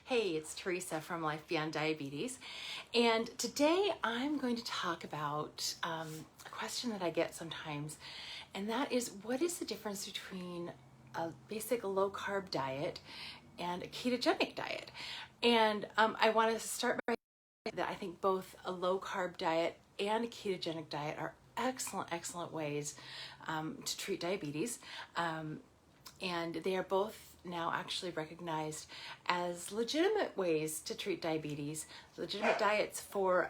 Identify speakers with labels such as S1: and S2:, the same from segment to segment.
S1: Hey, it's Teresa from Life Beyond Diabetes, and today I'm going to talk about a question that I get sometimes, and that is, what is the difference between a basic low-carb diet and a ketogenic diet? And I want to start by saying that I think both a low-carb diet and a ketogenic diet are excellent ways to treat diabetes, and they are both now actually recognized as legitimate ways to treat diabetes, legitimate diets for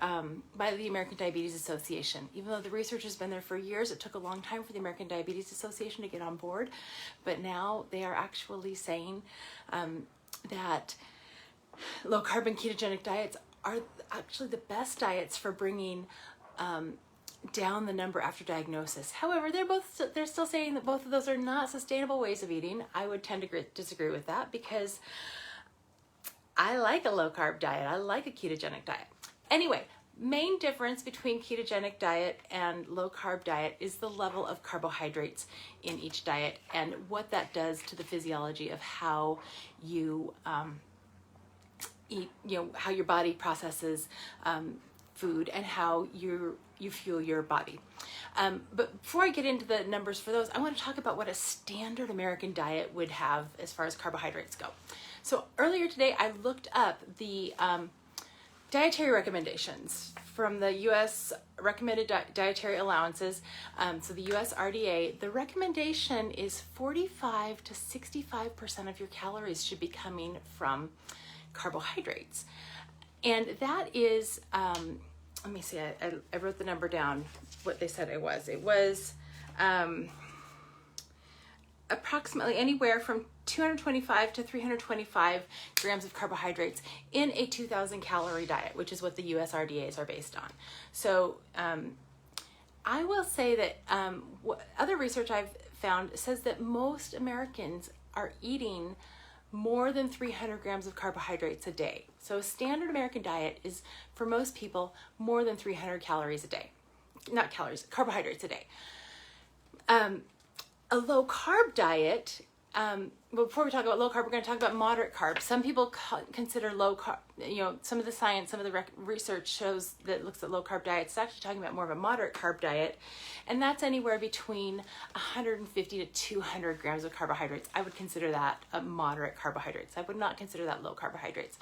S1: by the American Diabetes Association. Even though the research has been there for years, it took a long time for the American Diabetes Association to get on board, but now they are actually saying that low carb and ketogenic diets are actually the best diets for bringing down the number after diagnosis. However, they're still saying that both of those are not sustainable ways of eating. I would tend to disagree with that because I like a low carb diet. I like a ketogenic diet. Anyway, main difference between ketogenic diet and low carb diet is the level of carbohydrates in each diet and what that does to the physiology of how you eat, how your body processes food and how you fuel your body. But before I get into the numbers for those, I want to talk about what a standard American diet would have as far as carbohydrates go. So earlier today, I looked up the dietary recommendations from the U.S. Recommended Dietary Allowances, so the U.S. RDA. The recommendation is 45 to 65% of your calories should be coming from carbohydrates. And that is, let me see, I wrote the number down, what they said it was. It was approximately anywhere from 225 to 325 grams of carbohydrates in a 2,000 calorie diet, which is what the US RDAs are based on. So I will say that what other research I've found says that most Americans are eating more than 300 grams of carbohydrates a day. So a standard American diet is, for most people, more than 300 calories a day. Not calories, carbohydrates a day. A low carb diet, before we talk about low carb, we're going to talk about moderate carb. Some people consider low carb, some of the science, some of the research shows that looks at low carb diets. It's actually talking about more of a moderate carb diet. And that's anywhere between 150 to 200 grams of carbohydrates. I would consider that a moderate carbohydrates. I would not consider that low carbohydrates.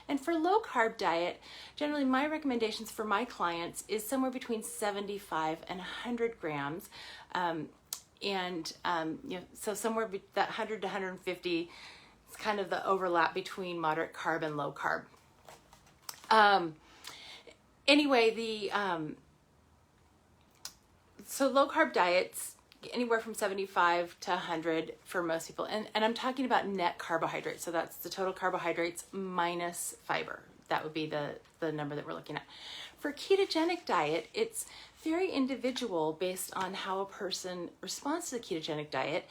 S1: And for low carb diet, generally my recommendations for my clients is somewhere between 75 and 100 grams. So somewhere that 100 to 150 is kind of the overlap between moderate carb and low carb. So low carb diets, anywhere from 75 to 100 for most people. And I'm talking about net carbohydrates. So that's the total carbohydrates minus fiber. That would be the number that we're looking at. For ketogenic diet, it's very individual based on how a person responds to the ketogenic diet.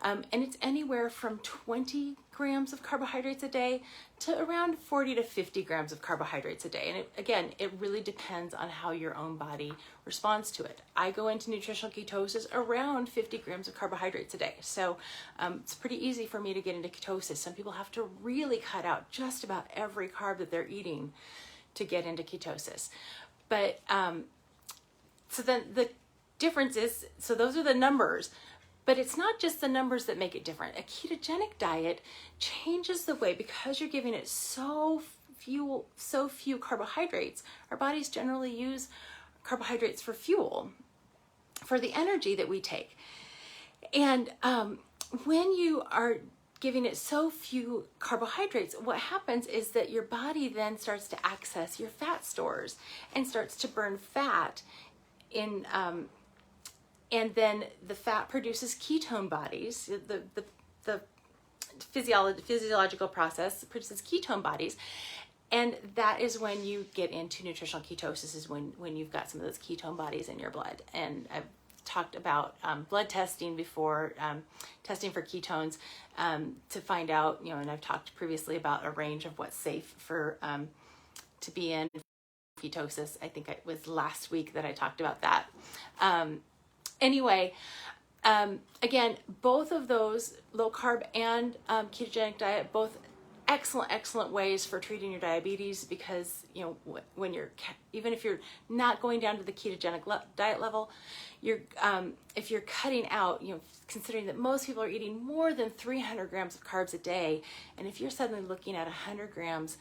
S1: And it's anywhere from 20 grams of carbohydrates a day to around 40 to 50 grams of carbohydrates a day. And it really depends on how your own body responds to it. I go into nutritional ketosis around 50 grams of carbohydrates a day. So it's pretty easy for me to get into ketosis. Some people have to really cut out just about every carb that they're eating to get into ketosis. But so then the difference is, so those are the numbers, but it's not just the numbers that make it different. A ketogenic diet changes the way, because you're giving it so few carbohydrates, our bodies generally use carbohydrates for fuel, for the energy that we take. And when you are giving it so few carbohydrates, what happens is that your body then starts to access your fat stores and starts to burn fat in, and then the fat produces ketone bodies. The physiological process produces ketone bodies, and that is when you get into nutritional ketosis, is when you've got some of those ketone bodies in your blood. And I've talked about blood testing before, testing for ketones to find out, and I've talked previously about a range of what's safe for to be in ketosis. I think it was last week that I talked about that. Again, both of those, low carb and ketogenic diet, both excellent ways for treating your diabetes, because when you're, even if you're not going down to the ketogenic diet level, you're if you're cutting out, considering that most people are eating more than 300 grams of carbs a day, and if you're suddenly looking at 100 grams,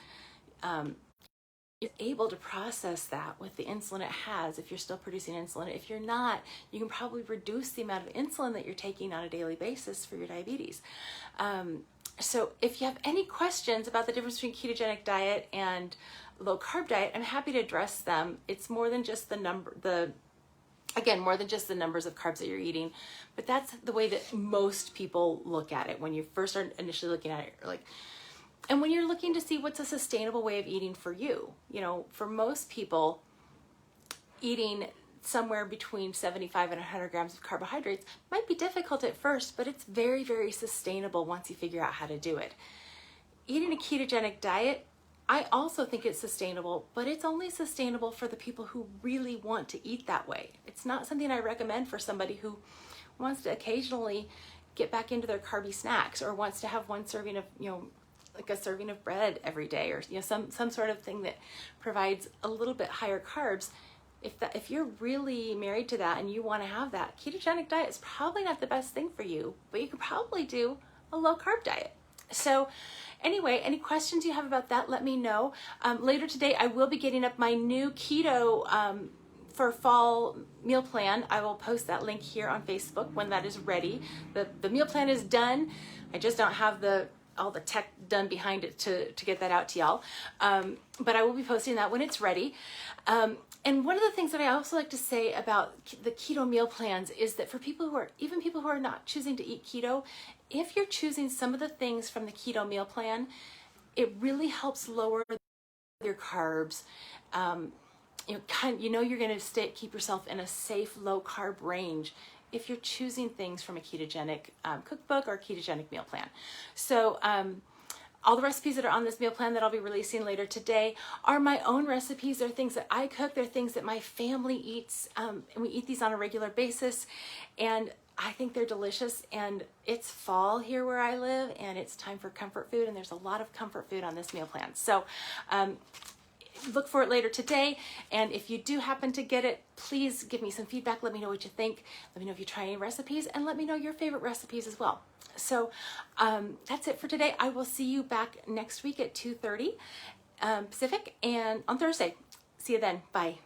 S1: you're able to process that with the insulin it has if you're still producing insulin. If you're not, you can probably reduce the amount of insulin that you're taking on a daily basis for your diabetes. So if you have any questions about the difference between ketogenic diet and low carb diet, I'm happy to address them. It's more than just more than just the numbers of carbs that you're eating, but that's the way that most people look at it when you first are initially looking at it. And when you're looking to see what's a sustainable way of eating for you, for most people, eating somewhere between 75 and 100 grams of carbohydrates might be difficult at first, but it's very, very sustainable once you figure out how to do it. Eating a ketogenic diet, I also think it's sustainable, but it's only sustainable for the people who really want to eat that way. It's not something I recommend for somebody who wants to occasionally get back into their carby snacks, or wants to have one serving of, like a serving of bread every day, or some sort of thing that provides a little bit higher carbs. If you're really married to that and you want to have that, ketogenic diet is probably not the best thing for you, but you could probably do a low carb diet. So anyway, any questions you have about that, let me know. Later today, I will be getting up my new keto for fall meal plan. I will post that link here on Facebook when that is ready. The meal plan is done. I just don't have all the tech done behind it to get that out to y'all. But I will be posting that when it's ready. And one of the things that I also like to say about the keto meal plans is that for people who are not choosing to eat keto, if you're choosing some of the things from the keto meal plan, it really helps lower your carbs. You're going to keep yourself in a safe, low carb range if you're choosing things from a ketogenic cookbook or ketogenic meal plan. So all the recipes that are on this meal plan that I'll be releasing later today are my own recipes. They're things that I cook. They're things that my family eats. And we eat these on a regular basis. And I think they're delicious. And it's fall here where I live, and it's time for comfort food. And there's a lot of comfort food on this meal plan. So look for it later today. And if you do happen to get it, please give me some feedback. Let me know what you think. Let me know if you try any recipes, and let me know your favorite recipes as well. So that's it for today. I will see you back next week at 2:30 Pacific and on Thursday. See you then. Bye.